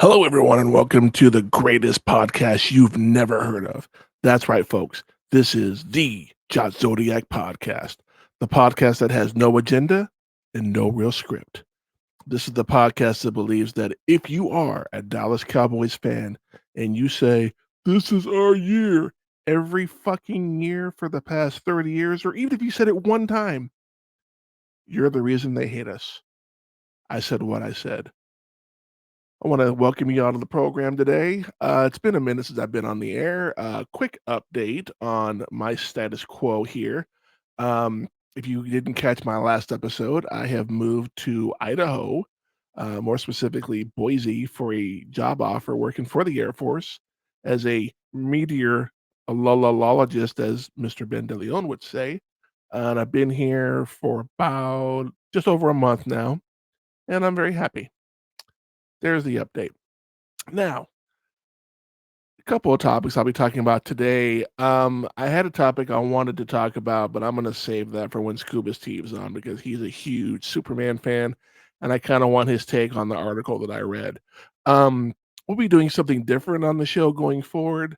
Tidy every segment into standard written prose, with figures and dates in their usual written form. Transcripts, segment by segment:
Hello, everyone, and welcome to the greatest podcast you've never heard of. That's right, folks. This is the Josh Zodiac podcast, the podcast that has no agenda and no real script. This is the podcast that believes that if you are a Dallas Cowboys fan and you say, "This is our year," every fucking year for the past 30 years, or even if you said it one time, you're the reason they hate us. I said what I said. I want to welcome you onto the program today. It's been a minute since I've been on the air. Quick update on my status quo here. Um, if you didn't catch my last episode, I have moved to Idaho, more specifically Boise, for a job offer working for the Air Force as a meteorologist, as Mr. Ben DeLeon would say. And I've been here for about just over a month now, and I'm very happy. There's the update. Now, a couple of topics I'll be talking about today. I had a topic I wanted to talk about, but I'm going to save that for when Scuba Steve's on because he's a huge Superman fan, and I kind of want his take on the article that I read. Um, we'll be doing something different on the show going forward,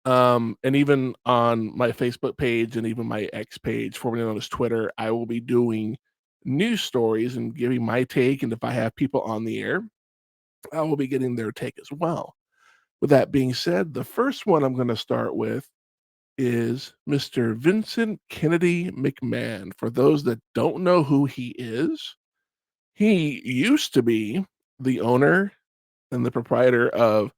and even on my Facebook page and even my X page, formerly known as Twitter, I will be doing news stories and giving my take. And if I have people on the air, I will be getting their take as well. With that being said, the first one I'm going to start with is Mr. Vincent Kennedy McMahon. For those that don't know who he is, he used to be the owner and the proprietor of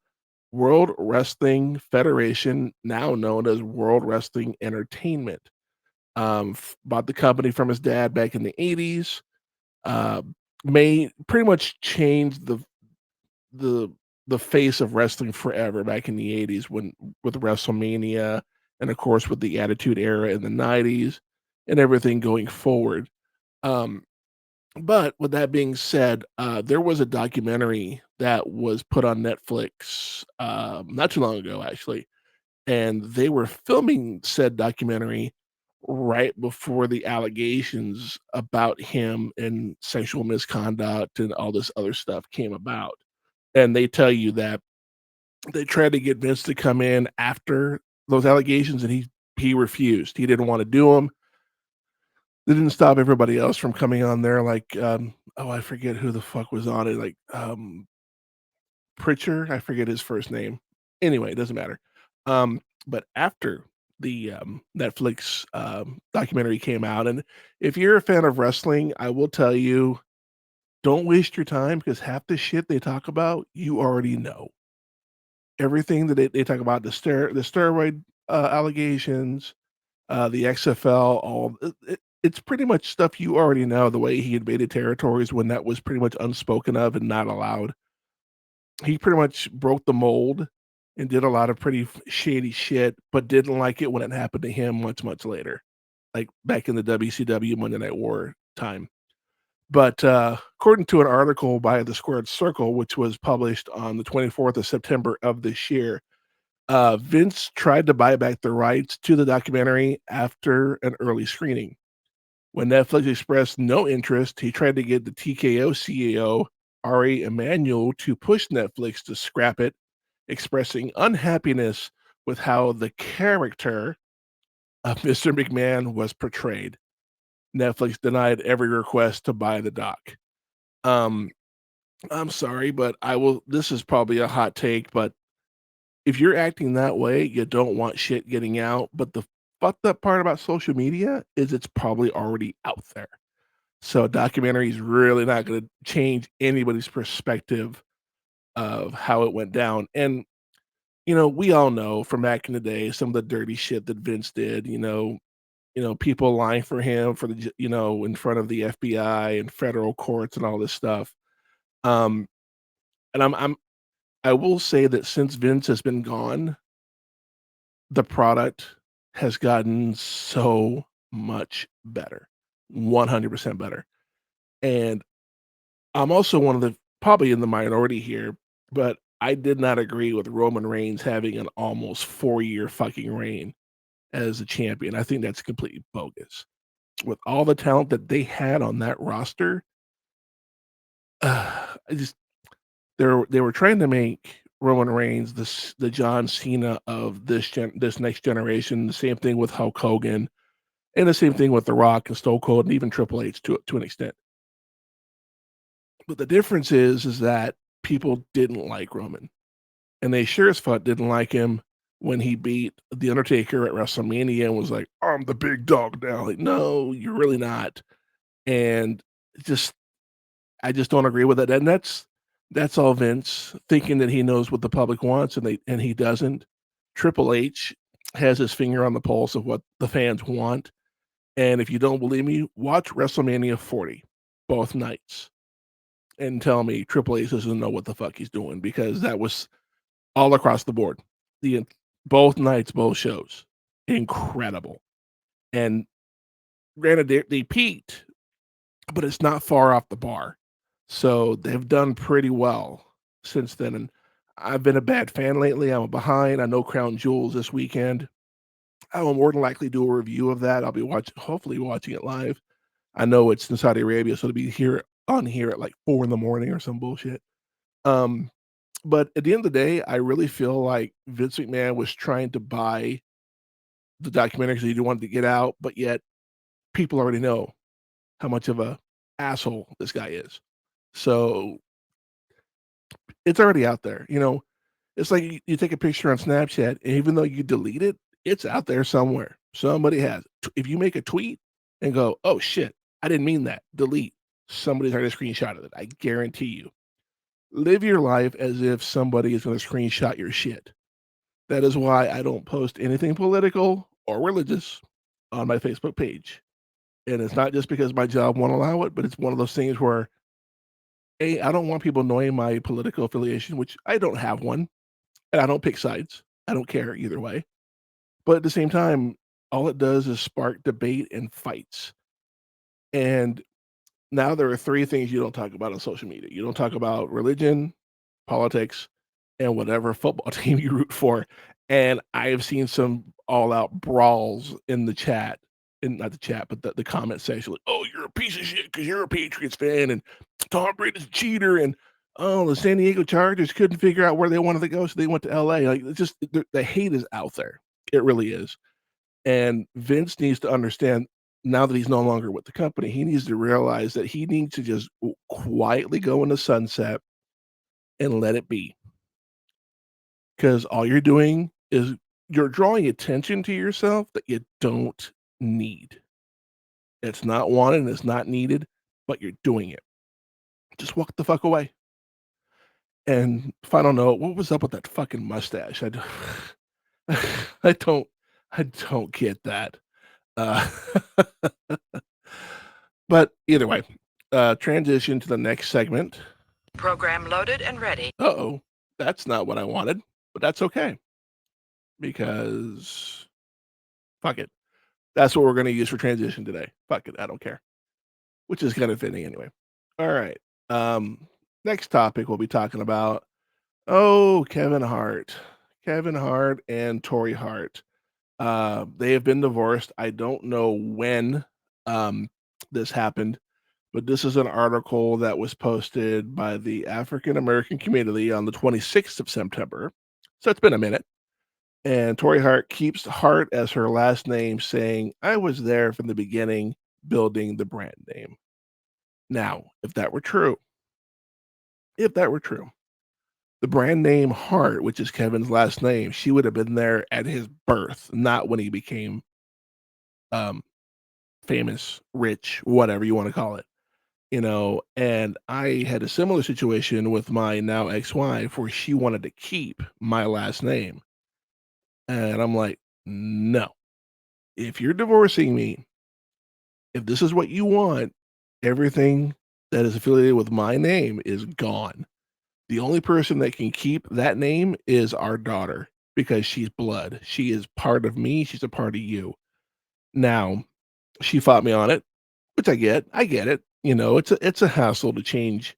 World Wrestling Federation, now known as World Wrestling Entertainment. Bought the company from his dad back in the 80s. Uh, may pretty much changed the the face of wrestling forever back in the 80s when with WrestleMania and of course with the Attitude Era in the 90s and everything going forward. Um, but with that being said, there was a documentary that was put on Netflix not too long ago, actually, and they were filming said documentary right before the allegations about him and sexual misconduct and all this other stuff came about. And they tell you that they tried to get Vince to come in after those allegations, and he refused. He didn't wanna do them. They didn't stop everybody else from coming on there, like, oh, I forget who the fuck was on it, like, Pritchard, I forget his first name. Anyway, it doesn't matter. But after the, Netflix, documentary came out, and if you're a fan of wrestling, I will tell you, don't waste your time because half the shit they talk about, you already know. Everything that they talk about, the steroid, allegations, the XFL, all it's pretty much stuff you already know, the way he invaded territories when that was pretty much unspoken of and not allowed. He pretty much broke the mold and did a lot of pretty shady shit, but didn't like it when it happened to him much, much later, like back in the WCW Monday Night War time. But, according to an article by The Squared Circle, which was published on the 24th of September of this year, Vince tried to buy back the rights to the documentary after an early screening. When Netflix expressed no interest, he tried to get the TKO CEO, Ari Emanuel, to push Netflix to scrap it, expressing unhappiness with how the character of Mr. McMahon was portrayed. Netflix denied every request to buy the doc. Um, I'm sorry, but I will this is probably a hot take, but if you're acting that way, you don't want shit getting out, but the fucked up part about social media is it's probably already out there. So a documentary is really not gonna change anybody's perspective of how it went down, and, we all know from back in the day some of the dirty shit that Vince did, people lying for him for the in front of the FBI and federal courts and all this stuff. Um, and I will say that since Vince has been gone, the product has gotten so much better, 100% better. And I'm also one of the probably in the minority here, but I did not agree with Roman Reigns having an almost 4-year fucking reign as a champion. I think that's completely bogus. With all the talent that they had on that roster, I just They were trying to make Roman Reigns the John Cena of this next generation. The same thing with Hulk Hogan, and the same thing with The Rock and Stone Cold, and even Triple H to an extent. But the difference is that people didn't like Roman, and they sure as fuck didn't like him when he beat The Undertaker at WrestleMania and was like, "I'm the big dog now." Like, no, you're really not. And just I just don't agree with it. And that's all Vince thinking that he knows what the public wants and he doesn't. Triple H has his finger on the pulse of what the fans want. And if you don't believe me, watch WrestleMania 40 both nights and tell me Triple H doesn't know what the fuck he's doing because that was all across the board. The both nights, both shows, incredible. And granted, they peaked, but it's not far off the bar. So they've done pretty well since then. And I've been a bad fan lately. I'm behind. I know Crown Jewels this weekend. I will more than likely do a review of that. I'll be hopefully watching it live. I know it's in Saudi Arabia, so it'll be here on here at like 4 in the morning or some bullshit. Um, but at the end of the day, I really feel like Vince McMahon was trying to buy the documentary because he wanted to get out, but yet people already know how much of a asshole this guy is. So it's already out there. It's like you take a picture on Snapchat, and even though you delete it, it's out there somewhere. Somebody has. If you make a tweet and go, "Oh shit, I didn't mean that," delete. Somebody's already screenshotted it. I guarantee you. Live your life as if somebody is going to screenshot your shit. That is why I don't post anything political or religious on my Facebook page. And it's not just because my job won't allow it, but it's one of those things where I don't want people knowing my political affiliation, which I don't have one, and I don't pick sides. I don't care either way. But at the same time, all it does is spark debate and fights. And now there are 3 things you don't talk about on social media. You don't talk about religion, politics, and whatever football team you root for. And I have seen some all out brawls in the chat, in not the chat, but the comment section. Like, oh, you're a piece of shit because you're a Patriots fan, and Tom Brady's a cheater, and oh, the San Diego Chargers couldn't figure out where they wanted to go, so they went to LA. Like, it's just the hate is out there. It really is. And Vince needs to understand now that he's no longer with the company, he needs to realize that he needs to just quietly go into sunset and let it be. Because all you're doing is you're drawing attention to yourself that you don't need. It's not wanted, it's not needed, but you're doing it. Just walk the fuck away. And final note, what was up with that fucking mustache? I don't I don't get that. Uh, but either way, transition to the next segment. Program loaded and ready. Uh-oh, that's not what I wanted, but that's okay because fuck it. That's what we're gonna use for transition today. Fuck it, I don't care. Which is kind of fitting anyway. All right. Next topic we'll be talking about. Oh, Kevin Hart. Kevin Hart and Tori Hart. They have been divorced. I don't know when this happened, but this is an article that was posted by the African American community on the 26th of September. So it's been a minute. And Tori Hart keeps Hart as her last name, saying, I was there from the beginning, building the brand name. Now, if that were true, the brand name Hart, which is Kevin's last name, she would have been there at his birth, not when he became um, famous, rich, whatever you want to call it. And I had a similar situation with my now ex-wife where she wanted to keep my last name. And I'm like, no, if you're divorcing me, if this is what you want, everything that is affiliated with my name is gone. The only person that can keep that name is our daughter because she's blood. She is part of me. She's a part of you. Now, she fought me on it, which I get. I get it. It's a hassle to change,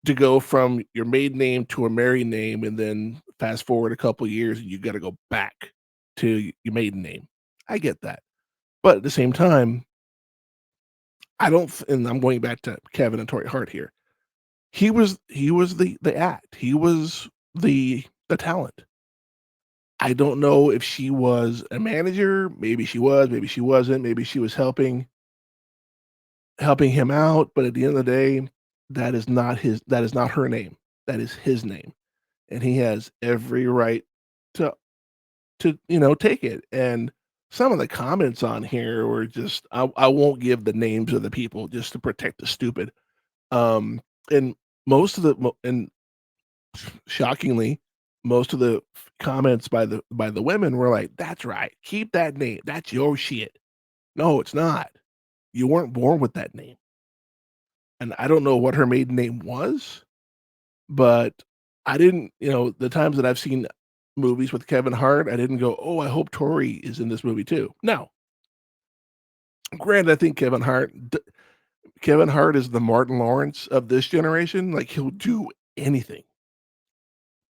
to go from your maiden name to a married name, and then fast forward a couple years and you got to go back to your maiden name. I get that. But at the same time, I don't, and I'm going back to Kevin and Tori Hart here. He was the act. He was the talent. I don't know if she was a manager, maybe she was, maybe she wasn't, maybe she was helping him out, but at the end of the day, that is not her name. That is his name, and he has every right to take it, and some of the comments on here were just I won't give the names of the people just to protect the stupid, and most of the mo and shockingly, most of the comments by the women were like, "That's right, keep that name, that's your shit." No, it's not. You weren't born with that name, and I don't know what her maiden name was, but I didn't the times that I've seen movies with Kevin Hart, I didn't go, "Oh, I hope Tori is in this movie too." No. Granted, I think Kevin Hart is the Martin Lawrence of this generation, like, he'll do anything.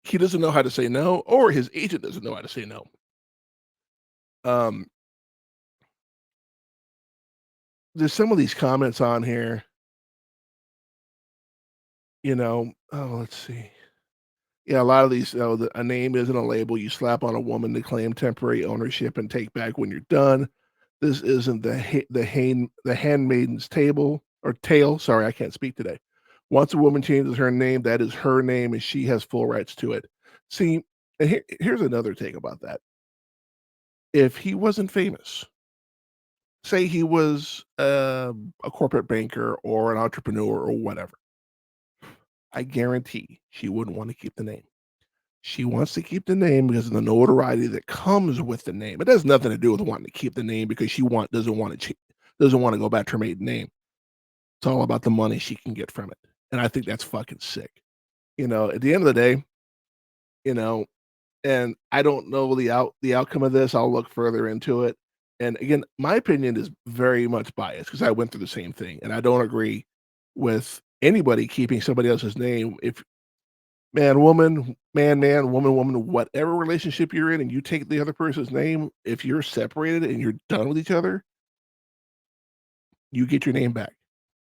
He doesn't know how to say no, or his agent doesn't know how to say no. Um, there's some of these comments on here, let's see. Yeah, a lot of these, a name isn't a label you slap on a woman to claim temporary ownership and take back when you're done. This isn't the handmaiden's table or tale. Sorry, I can't speak today. Once a woman changes her name, that is her name, and she has full rights to it. See, and here's another take about that. If he wasn't famous, say he was a corporate banker or an entrepreneur or whatever, I guarantee she wouldn't want to keep the name. She wants to keep the name because of the notoriety that comes with the name. It has nothing to do with wanting to keep the name because she doesn't want to go back to her maiden name. It's all about the money she can get from it, and I think that's fucking sick. At the end of the day, you know, and I don't know the outcome of this. I'll look further into it. And again, my opinion is very much biased because I went through the same thing, and I don't agree with anybody keeping somebody else's name. If man, woman, man, man, woman, woman, whatever relationship you're in, and you take the other person's name, if you're separated and you're done with each other, you get your name back.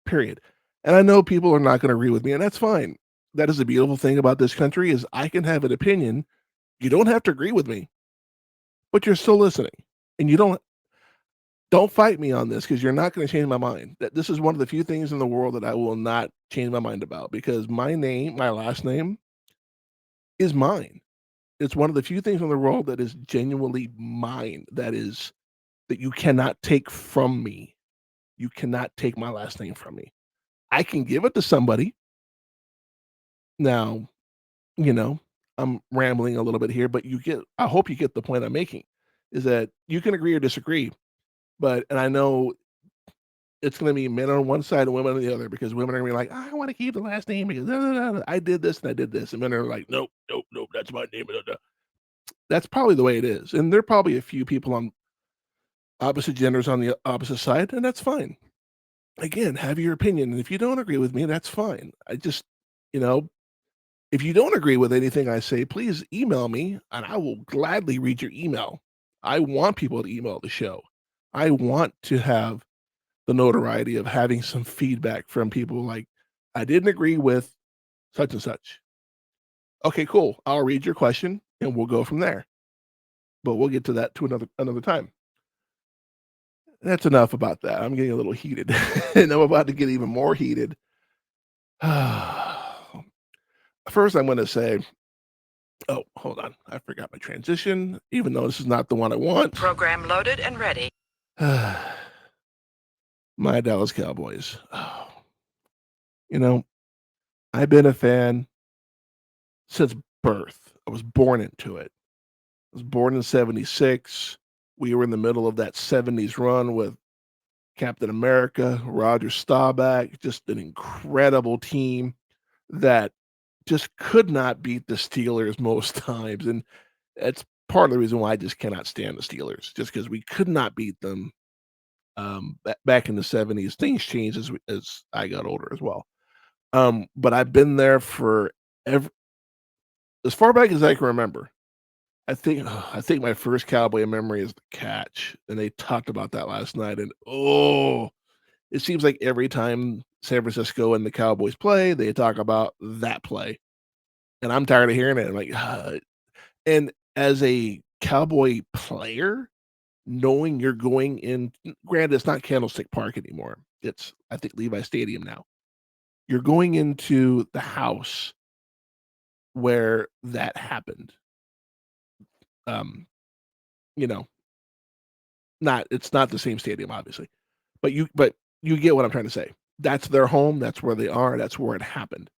Period. And I know people are not going to agree with me, and that's fine. That is the beautiful thing about this country is I can have an opinion. You don't have to agree with me, but you're still listening. And you don't fight me on this because you're not going to change my mind. That this is one of the few things in the world that I will not change my mind about because my name, my last name, is mine. It's one of the few things in the world that is genuinely mine, that you cannot take from me. You cannot take my last name from me. I can give it to somebody. Now, you know, I'm rambling a little bit here, but I hope you get the point I'm making, is that you can agree or disagree, and I know it's gonna be men on one side and women on the other because women are gonna be like, "I wanna keep the last name because no, no, no, no, I did this and I did this," and men are like, "Nope, nope, nope, that's my name, da, da." That's probably the way it is, and there are probably a few people on opposite genders on the opposite side, and that's fine. Again, have your opinion, and if you don't agree with me, that's fine. You know, if you don't agree with anything I say, please email me, and I will gladly read your email. I want people to email the show. I want to have the notoriety of having some feedback from people like, "I didn't agree with such and such." Okay, cool. I'll read your question, and we'll go from there, but we'll get to that to another time. That's enough about that. I'm getting a little heated, and I'm about to get even more heated. First, I'm gonna say oh, hold on. I forgot my transition, even though this is not the one I want. Program loaded and ready. My Dallas Cowboys. Oh, you know, I've been a fan since birth. I was born into it. I was born in '76. We were in the middle of that '70s run with Captain America, Roger Staubach, just an incredible team that just could not beat the Steelers most times, and that's part of the reason why I just cannot stand the Steelers, just because we could not beat them, back in the '70s. Things changed as I got older as well, but I've been there for ev as far back as I can remember. I think my first Cowboy memory is the catch, and they talked about that last night, and, oh, it seems like every time San Francisco and the Cowboys play, they talk about that play. And I'm tired of hearing it. I'm like, and as a Cowboy player, knowing you're going in, granted, it's not Candlestick Park anymore. It's, I think, Levi Stadium now. You're going into the house where that happened. Um, you know, it's not the same stadium, obviously, but you get what I'm trying to say. That's their home. That's where they are. That's where it happened.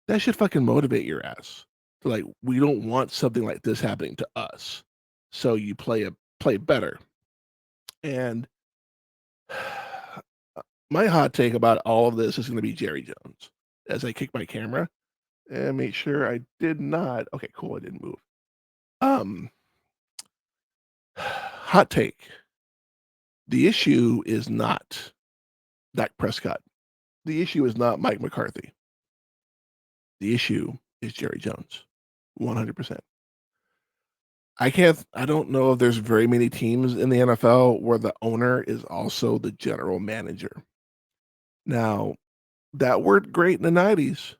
That should fucking motivate your ass. Like, we don't want something like this happening to us. So you play better. And my hot take about all of this is going to be Jerry Jones. As I kick my camera and make sure I did not. Okay, cool. I didn't move. Um, hot take. The issue is not Dak Prescott. The issue is not Mike McCarthy. The issue is Jerry Jones. 100%. I don't know if there's very many teams in the NFL where the owner is also the general manager. Now, that worked great in the 90s,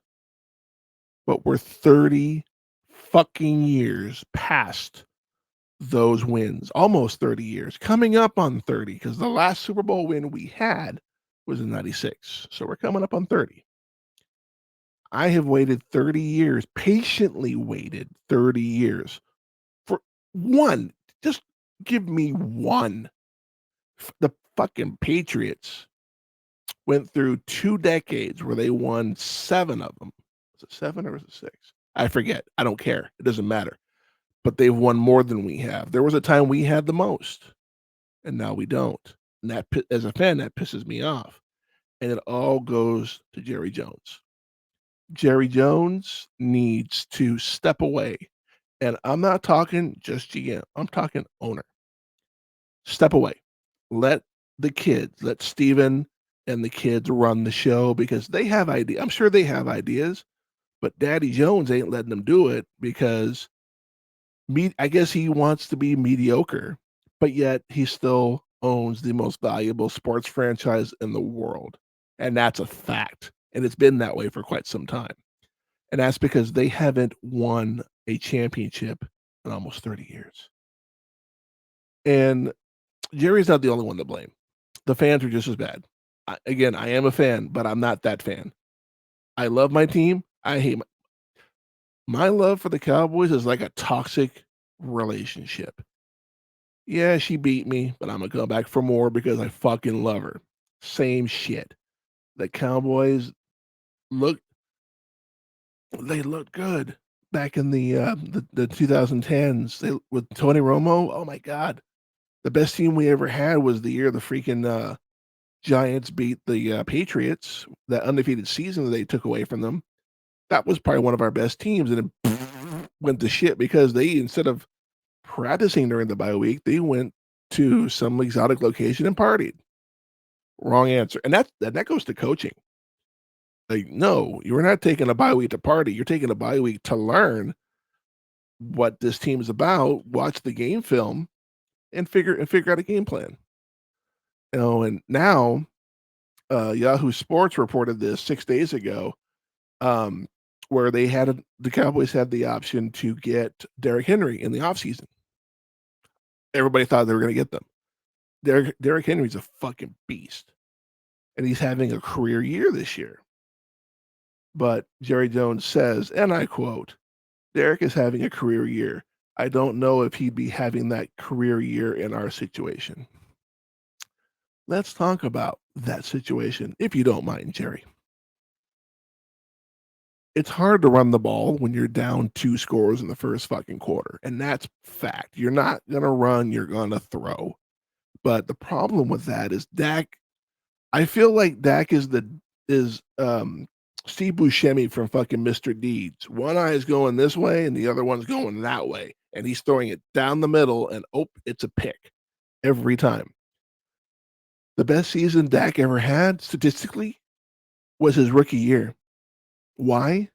but we're 30 fucking years past those wins. Almost 30 years. Coming up on 30, because the last Super Bowl win we had was in 96. So we're coming up on 30. I have waited 30 years, patiently waited 30 years for one. Just give me one. The fucking Patriots went through 2 decades where they won 7 of them. Was it 7 or was it 6? I forget. I don't care. It doesn't matter. But they've won more than we have. There was a time we had the most, and now we don't. And that, as a fan, that pisses me off. And it all goes to Jerry Jones. Jerry Jones needs to step away. And I'm not talking just GM. I'm talking owner. Step away. Let let Steven and the kids run the show because they have ideas. I'm sure they have ideas, but Daddy Jones ain't letting them do it because I guess he wants to be mediocre, but yet he still owns the most valuable sports franchise in the world. And that's a fact. And it's been that way for quite some time. And that's because they haven't won a championship in almost 30 years. And Jerry's not the only one to blame. The fans are just as bad. Again, I am a fan, but I'm not that fan. I love my team. I hate my love for the Cowboys is like a toxic relationship. Yeah, she beat me, but I'm gonna come back for more because I fucking love her. Same shit. The Cowboys look they looked good back in the 2010s. They with Tony Romo. Oh my god, the best team we ever had was the year the freaking Giants beat the Patriots. That undefeated season that they took away from them. That was probably one of our best teams, and it went to shit because they instead of practicing during the bye week, they went to some exotic location and partied. Wrong answer, and that goes to coaching. Like, no, you're not taking a bye week to party. You're taking a bye week to learn what this team is about, watch the game film, and figure out a game plan. And now Yahoo Sports reported this 6 days ago, where the Cowboys had the option to get Derrick Henry in the offseason. Everybody thought they were going to get them. Derrick Henry's a fucking beast, and he's having a career year this year. But Jerry Jones says, and I quote, Derrick is having a career year. I don't know if he'd be having that career year in our situation. Let's talk about that situation, if you don't mind, Jerry. It's hard to run the ball when you're down 2 scores in the first fucking quarter, and that's fact. You're not going to run, you're going to throw. But the problem with that is Dak. I feel like Dak is Steve Buscemi from fucking Mr. Deeds. One eye is going this way and the other one's going that way. And he's throwing it down the middle and it's a pick every time. The best season Dak ever had statistically was his rookie year. Why?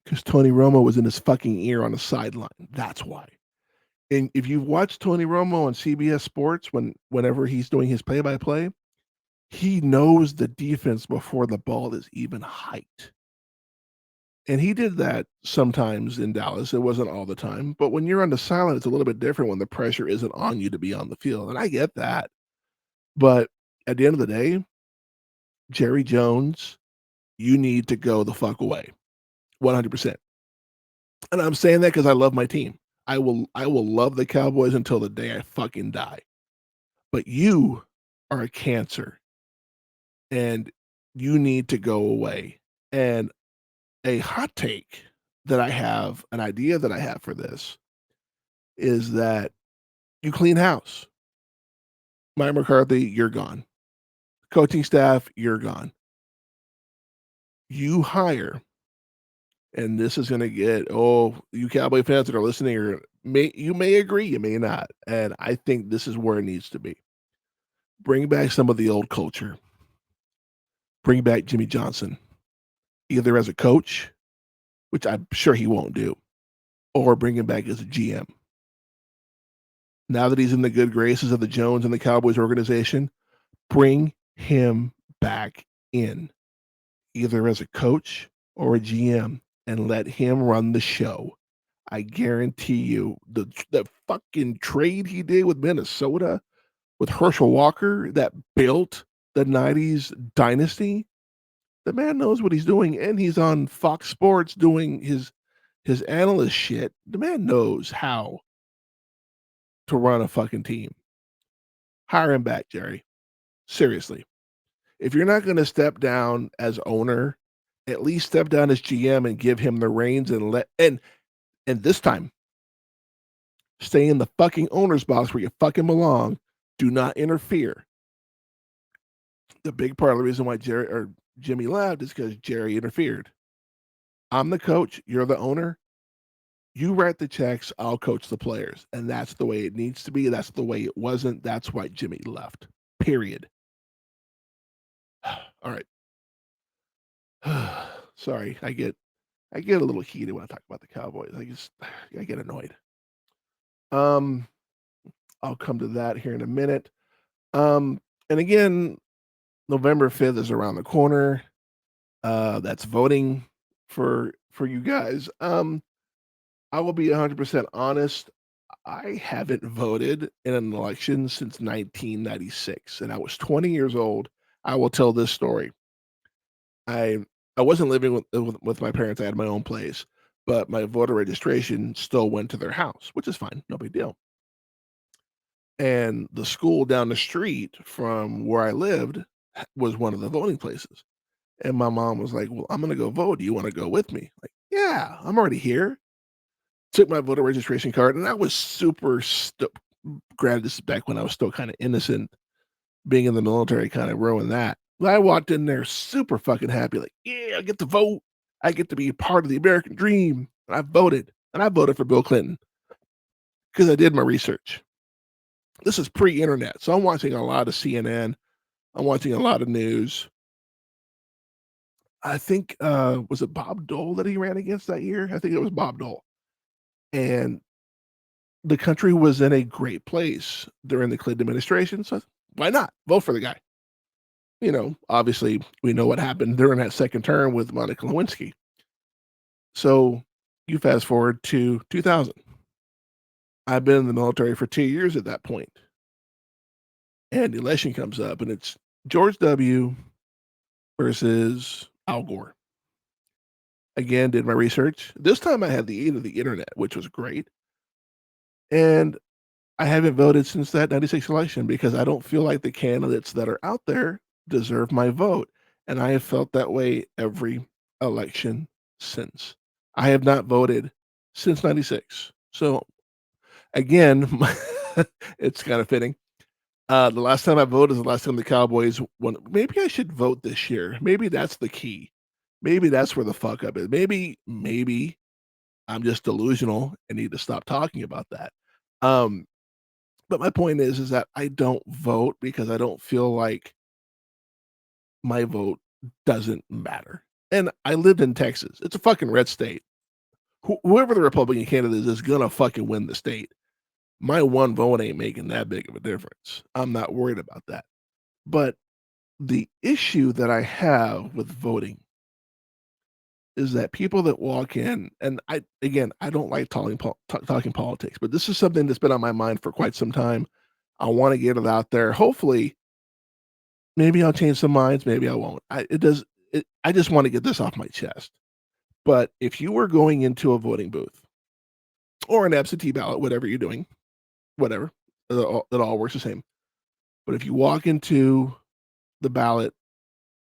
Because Tony Romo was in his fucking ear on the sideline. That's why. And if you've watched Tony Romo on CBS Sports whenever he's doing his play-by-play, He knows the defense before the ball is even hiked. And he did that sometimes in Dallas. It wasn't all the time. But when you're on the sideline, it's a little bit different when the pressure isn't on you to be on the field. And I get that. But at the end of the day, Jerry Jones, you need to go the fuck away. 100%. And I'm saying that because I love my team. I will love the Cowboys until the day I fucking die. But you are a cancer and you need to go away. And a hot take that I have, an idea that I have for this is that you clean house. Mike McCarthy, you're gone. Coaching staff, you're gone. You hire, and this is going to get, oh, you Cowboy fans that are listening, or you may agree, you may not. And I think this is where it needs to be. Bring back some of the old culture. Bring back Jimmy Johnson, either as a coach, which I'm sure he won't do, or bring him back as a GM. Now that he's in the good graces of the Jones and the Cowboys organization, bring him back in, either as a coach or a GM, and let him run the show. I guarantee you, the fucking trade he did with Minnesota, with Herschel Walker, that built the '90s dynasty. The man knows what he's doing, and he's on Fox Sports doing his analyst shit. The man knows how to run a fucking team. Hire him back, Jerry. Seriously. If you're not going to step down as owner, at least step down as GM and give him the reins and and this time stay in the fucking owner's box where you fucking belong. Do not interfere. The big part of the reason why Jerry or Jimmy left is because Jerry interfered. I'm the coach, you're the owner. You write the checks, I'll coach the players. And that's the way it needs to be. That's the way it wasn't. That's why Jimmy left. Period. All right. Sorry, I get a little heated when I talk about the Cowboys. I get annoyed. Um, I'll come to that here in a minute. And again, November 5th is around the corner. That's voting for you guys. I will be 100% honest. I haven't voted in an election since 1996, and I was 20 years old. I will tell this story. I I wasn't living with my parents. I had my own place, but my voter registration still went to their house, which is fine, no big deal. And the school down the street from where I lived was one of the voting places. And my mom was like, "Well, I'm gonna go vote. Do you want to go with me?" Like, yeah, I'm already here. Took my voter registration card, and I was super granted this is back when I was still kind of innocent, being in the military, kind of ruined that. But I walked in there super fucking happy, like, yeah, I get to vote. I get to be a part of the American dream. And I voted. And I voted for Bill Clinton because I did my research. This is pre-internet. So I'm watching a lot of CNN. I'm watching a lot of news. I think was it Bob Dole that he ran against that year? I think it was Bob Dole. And the country was in a great place during the Clinton administration. So why not vote for the guy? Obviously, we know what happened during that second term with Monica Lewinsky. So you fast forward to 2000. I've been in the military for 2 years at that point, and the election comes up, and it's George W. versus Al Gore. Again, did my research. This time I had the aid of the internet, which was great. And I haven't voted since that '96 election because I don't feel like the candidates that are out there deserve my vote. And I have felt that way every election since. I have not voted since '96. So again, it's kind of fitting. The last time I voted is the last time the Cowboys won. Maybe I should vote this year. Maybe that's the key. Maybe that's where the fuck up is. Maybe I'm just delusional and need to stop talking about that. Um, but my point is that I don't vote because I don't feel like my vote doesn't matter. And I lived in Texas. It's a fucking red state. Whoever the Republican candidate is gonna fucking win the state. My one vote ain't making that big of a difference. I'm not worried about that. But The issue that I have with voting is that people that walk in and I don't like talking politics, but this is something that's been on my mind for quite some time. I wanna get it out there. Hopefully, maybe I'll change some minds, maybe I won't. I just wanna get this off my chest. But if you were going into a voting booth or an absentee ballot, whatever you're doing, whatever, it all works the same. But if you walk into the ballot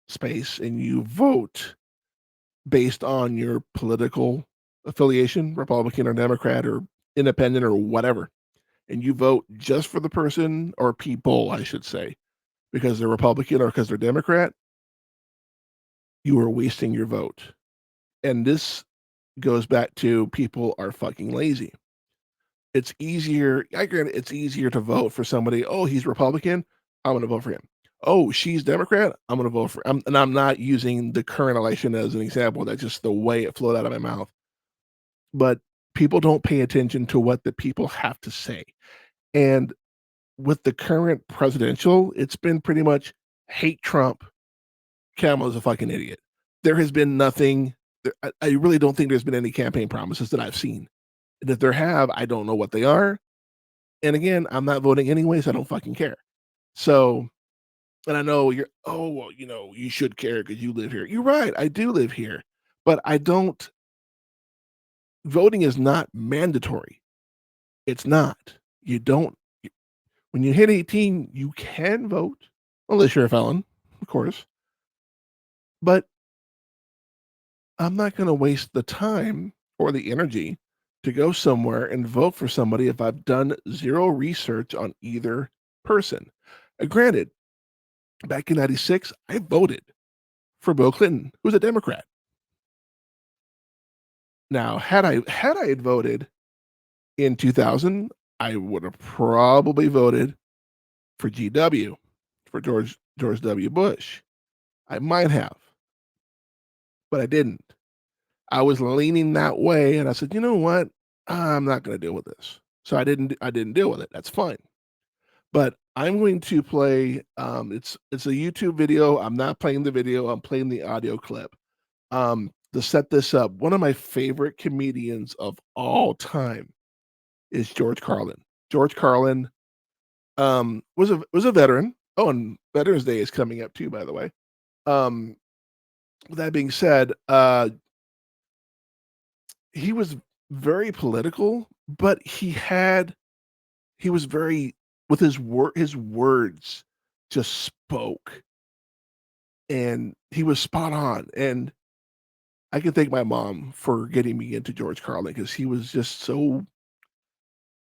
space and you vote based on your political affiliation, Republican or Democrat or independent or whatever, and you vote just for the person or people, I should say, because they're Republican or because they're Democrat, you are wasting your vote. And this goes back to people are fucking lazy. It's easier, I grant it's easier to vote for somebody, oh, he's Republican, I'm gonna vote for him. Oh, she's Democrat, I'm gonna vote for and I'm not using the current election as an example, that's just the way it flowed out of my mouth. But people don't pay attention to what the people have to say. And with the current presidential, it's been pretty much hate Trump, Kamala's a fucking idiot. There has been nothing. I really don't think there's been any campaign promises that I've seen. And if there have, I don't know what they are. And again, I'm not voting anyways. I don't fucking care. So, and I know you're, oh, well, you should care because you live here. You're right. I do live here, but I don't, voting is not mandatory. It's not. You don't When you hit 18, you can vote, unless you're a felon, of course. But I'm not gonna waste the time or the energy to go somewhere and vote for somebody if I've done 0 research on either person. Granted, back in '96, I voted for Bill Clinton, who's a Democrat. Now, had I voted in 2000, I would have probably voted for GW, for George W. Bush. I might have, but I didn't. I was leaning that way, and I said, "You know what? I'm not gonna deal with this." So I didn't deal with it. That's fine. But I'm going to play, it's a YouTube video. I'm not playing the video, I'm playing the audio clip. To set this up, one of my favorite comedians of all time is George Carlin. George Carlin, was a veteran. Oh, and Veterans Day is coming up too, by the way. Um, with that being said, he was very political, but he was very with his words just spoke, and he was spot on, and I can thank my mom for getting me into George Carlin because he was just so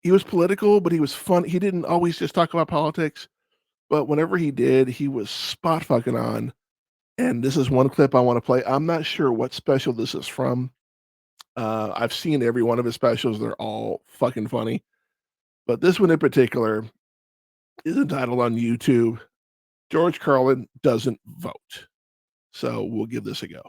he was political, but he was fun. He didn't always just talk about politics, but whenever he did, he was spot fucking on, and this is one clip I wanna play. I'm not sure what special this is from. I've seen every one of his specials, they're all fucking funny. But this one in particular is entitled on YouTube, "George Carlin Doesn't Vote." So we'll give this a go.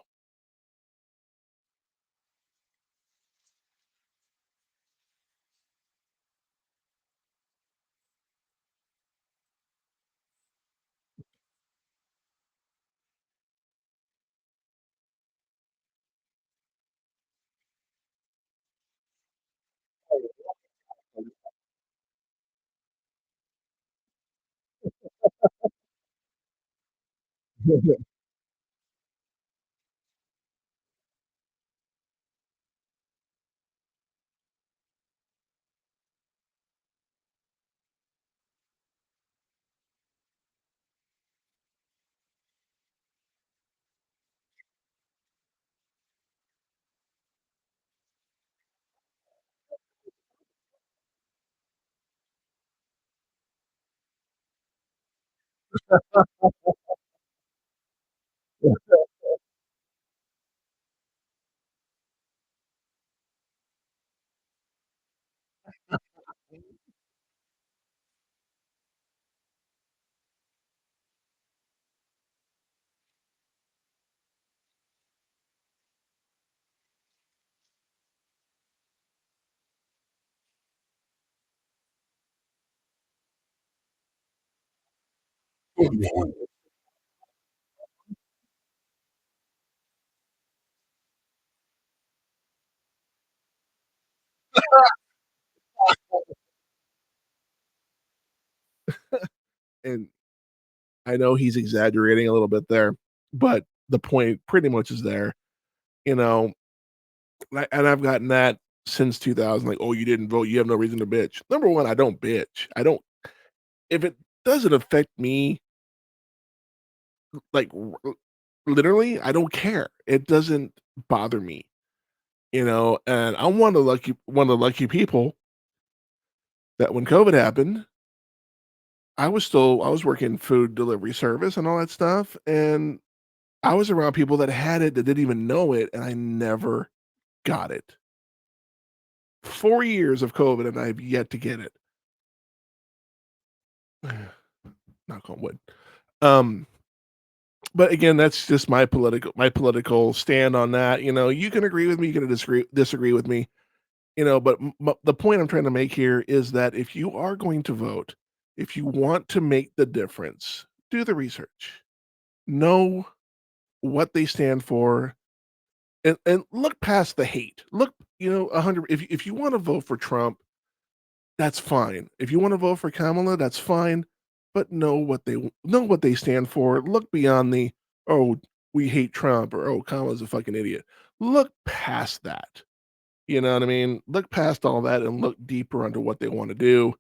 and I know he's exaggerating a little bit there, but the point pretty much is there, you know, and I've gotten that since 2000, like, "Oh, you didn't vote, you have no reason to bitch." Number 1, I don't bitch. I don't if it doesn't affect me, like, literally, I don't care. It doesn't bother me, and I'm one of the lucky people that when COVID happened, I was working food delivery service and all that stuff, and I was around people that had it that didn't even know it, and I never got it. 4 years of COVID, and I've yet to get it. Knock on wood. Um, but again, that's just my political stand on that. You can agree with me, you can disagree with me. But the point I'm trying to make here is that if you are going to vote, if you want to make the difference, do the research. Know what they stand for, and look past the hate. Look, 100. If you want to vote for Trump, that's fine. If you want to vote for Kamala, that's fine. But know what they stand for. Look beyond the, oh, we hate Trump, or, oh, Kamala's a fucking idiot. Look past that. You know what I mean? Look past all that and look deeper into what they want to do.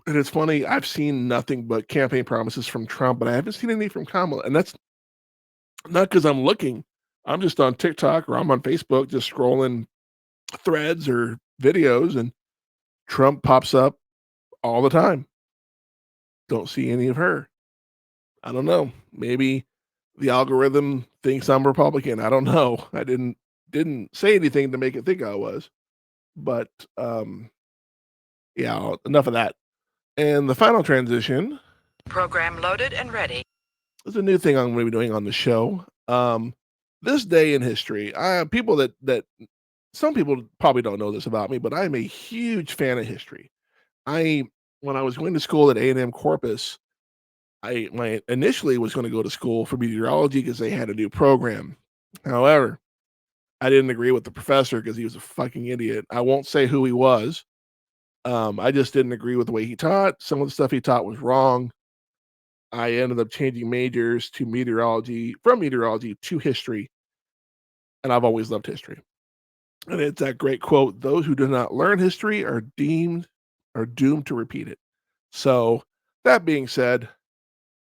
And it's funny, I've seen nothing but campaign promises from Trump, but I haven't seen any from Kamala. And that's not because I'm looking. I'm just on TikTok or I'm on Facebook just scrolling threads or videos, and Trump pops up all the time. Don't see any of her. I don't know. Maybe the algorithm thinks I'm Republican. I don't know. I didn't say anything to make it think I was. But yeah, enough of that. And the final transition Program loaded and ready. is a new thing I'm going to be doing on the show. This day in history, people that some people probably don't know this about me, but I'm a huge fan of history. I When I was going to school at A&M Corpus, I initially was going to go to school for meteorology because they had a new program. However, I didn't agree with the professor because he was a fucking idiot. I won't say who he was. I just didn't agree with the way he taught. Some of the stuff he taught was wrong. I ended up changing majors to meteorology, from meteorology to history, and I've always loved history. And it's that great quote: "Those who do not learn history are doomed to repeat it." So, that being said,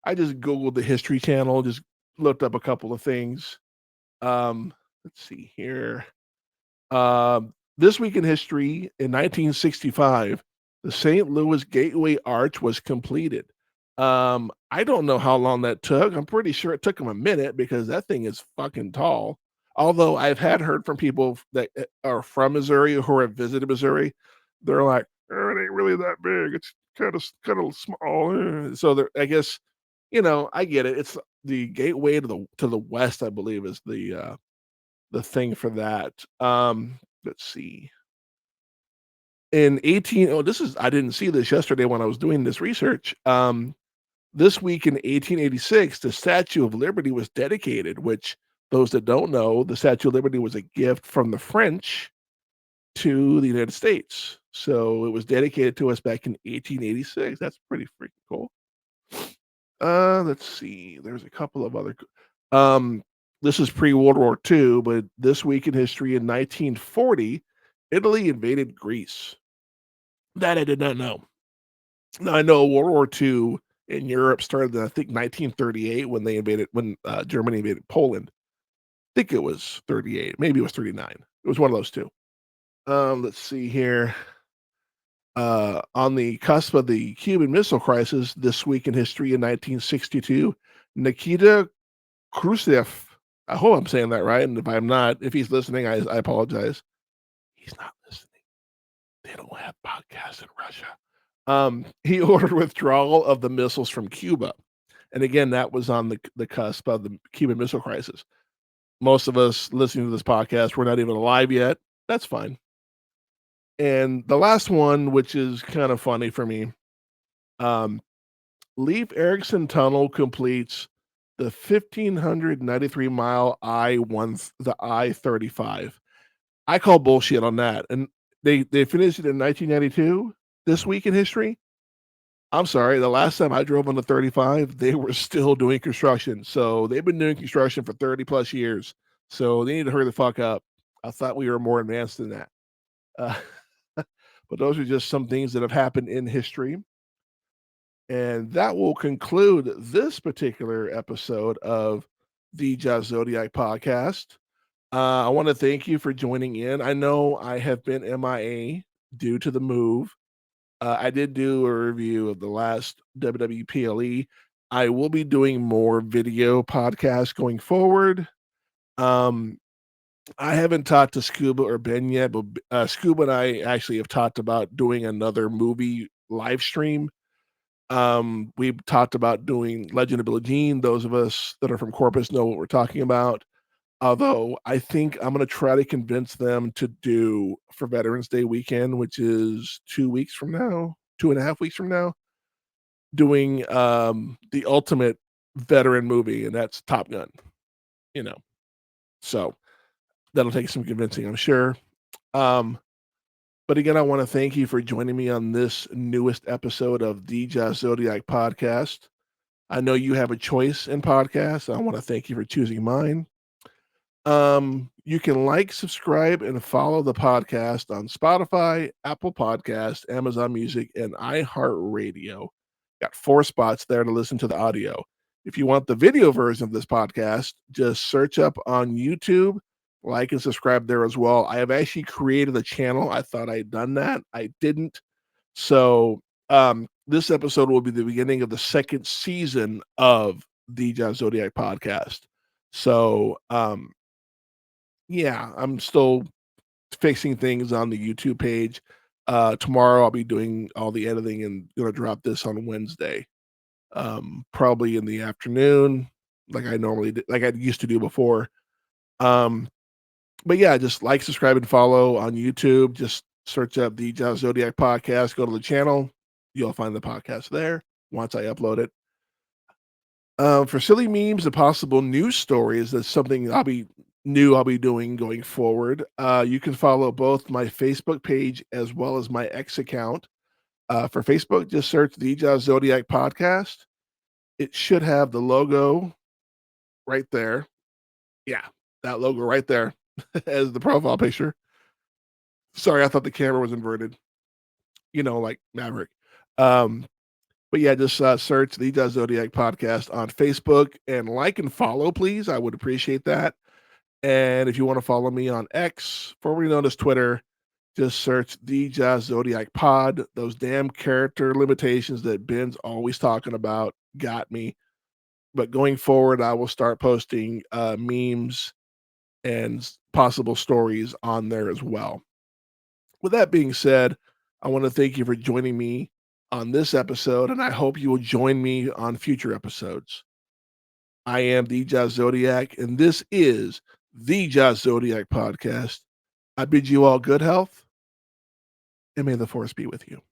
I just googled the History Channel, just looked up a couple of things. Let's see here. This week in history, in 1965, the St. Louis Gateway Arch was completed. I don't know how long that took. I'm pretty sure it took them a minute because that thing is fucking tall. Although I've had heard from people that are from Missouri who have visited Missouri, they're like, "Oh, it ain't really that big. It's kind of small." So I guess, I get it. It's the gateway to the west, I believe, is the thing for that. Let's see. In 18 oh, this is I didn't see this yesterday when I was doing this research. This week in 1886, the Statue of Liberty was dedicated, which those that don't know, the Statue of Liberty was a gift from the French to the United States. So it was dedicated to us back in 1886. That's pretty freaking cool. Let's see. There's a couple of other. Um, this is pre-World War II, but this week in history in 1940, Italy invaded Greece. That I did not know. Now I know World War II in Europe started in, I think, 1938 when Germany invaded Poland. I think it was 38, maybe it was 39. It was one of those two. Let's see here. On the cusp of the Cuban Missile Crisis, this week in history in 1962, Nikita Khrushchev. I hope I'm saying that right, and if I'm not, if he's listening, I apologize. He's not listening. They don't have podcasts in Russia. He ordered withdrawal of the missiles from Cuba, and again, that was on the cusp of the Cuban Missile Crisis. Most of us listening to this podcast, we're not even alive yet. That's fine. And the last one, which is kind of funny for me, um, Leif Erikson Tunnel completes the 1,593-mile the I-35. I call bullshit on that, and they finished it in 1992. This week in history, I'm sorry, the last time I drove on the 35, they were still doing construction. So they've been doing construction for 30 plus years. So they need to hurry the fuck up. I thought we were more advanced than that. Uh, but those are just some things that have happened in history. And that will conclude this particular episode of the Jazz Zodiac podcast. I want to thank you for joining in. I know I have been MIA due to the move. I did do a review of the last WWPLE. I will be doing more video podcasts going forward. Um, I haven't talked to Scuba or Ben yet, but Scuba and I actually have talked about doing another movie live stream. We've talked about doing Legend of Billie Jean. Those of us that are from Corpus know what we're talking about. Although I think I'm gonna try to convince them to do for Veterans Day weekend, which is 2 weeks from now, 2.5 weeks from now, doing, the ultimate veteran movie, and that's Top Gun, you know? So, that'll take some convincing, I'm sure. Um, but again, I wanna thank you for joining me on this newest episode of the Jazz Zodiac podcast. I know you have a choice in podcasts. I wanna thank you for choosing mine. You can like, subscribe, and follow the podcast on Spotify, Apple Podcast, Amazon Music, and iHeartRadio. Got 4 spots there to listen to the audio. If you want the video version of this podcast, just search up on YouTube, like and subscribe there as well. I have actually created a channel. I thought I had done that. I didn't. So this episode will be the beginning of the second season of the Jazz Zodiac podcast. So yeah, I'm still fixing things on the YouTube page. Tomorrow I'll be doing all the editing and gonna drop this on Wednesday. Probably in the afternoon, like I normally like I used to do before. Um, but yeah, just like, subscribe, and follow on YouTube. Just search up the Jazz Zodiac podcast, go to the channel, you'll find the podcast there once I upload it. For silly memes and possible news stories, that's something I'll be doing going forward. You can follow both my Facebook page as well as my X account. For Facebook, just search the Jazz Zodiac podcast. It should have the logo right there. Yeah, that logo right there as the profile picture. Sorry, I thought the camera was inverted. Like Maverick. Um, But yeah, just search the Zodiac podcast on Facebook and like and follow, please. I would appreciate that. And if you want to follow me on X, formerly known as Twitter, just search the Zodiac pod. Those damn character limitations that Ben's always talking about got me. But going forward, I will start posting memes and possible stories on there as well. With that being said, I want to thank you for joining me on this episode, and I hope you will join me on future episodes. I am the Jazz Zodiac, and this is the Jazz Zodiac podcast. I bid you all good health, and may the force be with you.